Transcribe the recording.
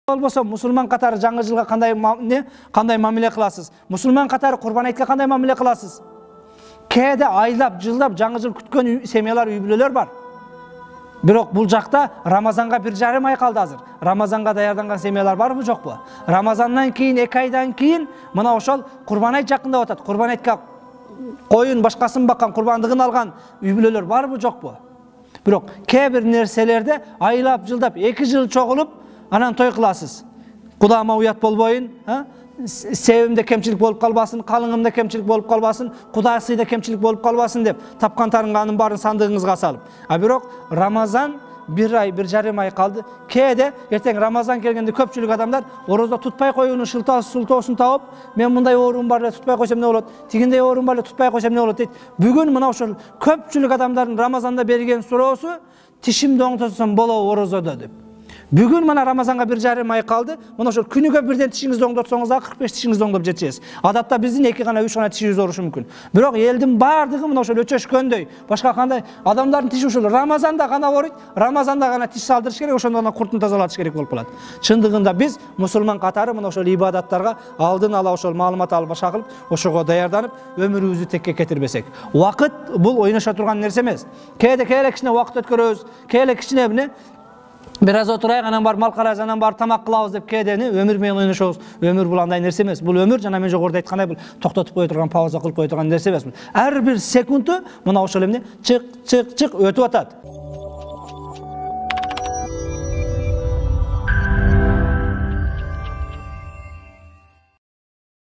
болбосо мусулман катары жаңы жылга кандай мамиле кыласыз? Мусулман катары Курбан айтка кандай мамиле кыласыз? Кээде айлап, жылдап жаңы жыл күткөн семьялар, үй бүлөлөр бар. Бирок бул жакта Рамазанга 1,5 ай калды азыр. Рамазанга даярданган семьялар барбы, жокпу? Рамазандан кийин 2 айдан кийин мына ошол Курбан айт жакындап атат. Курбан айтка коюн башкасын баккан, курбандыгын алган үй бүлөлөр барбы, жокпу? Бирок кээ бир нерселерде айлап, жылдап 2 жыл чогулуп анан той кыласыз. Кудама уят болбойын, себимде кемчилик болуп калбасын, калыңымда кемчилик болуп калбасын, Кудай сыйда кемчилик болуп калбасын деп тапкан тарынганын баарын сандыгыңызга салып. А бирок Рамазан 1 ай, 1,5 ай калды. Кээде эртең Рамазан келгенде көпчүлүк адамдар орозо тутпай коюунун шылтоосун таап, мен мындай оорум бар эле, тутпай койсом эмне болот? Тигиндей оорум бар эле, тутпай койсом эмне болот дейт. Бүгүн мына ошол көпчүлүк адамдардын Рамазанда берген суроосу тишимди оңтосом болобу орозодо деп. Бүгүн мына Рамазанга 1,5 ай калды. Мына ошол күнүгө бирден тишиңизди оңдотсоңуз да 45 тишиңизди оңдоп жетесиз. Адатта биздин 2 гана 3 гана тишибиз оорушу мүмкүн. Бирок элдин бардыгы мына ошол өчөшкөндөй, башка кандай адамдардын тиши ушул Рамазанда гана ооруйт, Рамазанда гана тиш салдырыш керек, ошондон гана куртун тазалатыш керек болуп калат. Чындыгында биз мусулман катары мына ошол ибадаттарга алдын ала ошол маалымат алып башка кылып, ошого даярданып, өмүрүбүздү текке кетирбесек. Убакыт бул ойноша турган нерсе эмес. Кээде кичине убакыт өткөрөбүз, кээде кичине эмне бир аз отурайык, анан бар мал карайбыз, анан бар тамак кылабыз деп кээдени өмүр менен ойношобуз. Өмүр бул андай нерсе эмес. Бул өмүр жана мен жогоруда айткандай бул токтотуп кое турган, пауза кылып кое турган нерсе эмес. Ар бир секунду мына ошол эмне чык өтүп атат.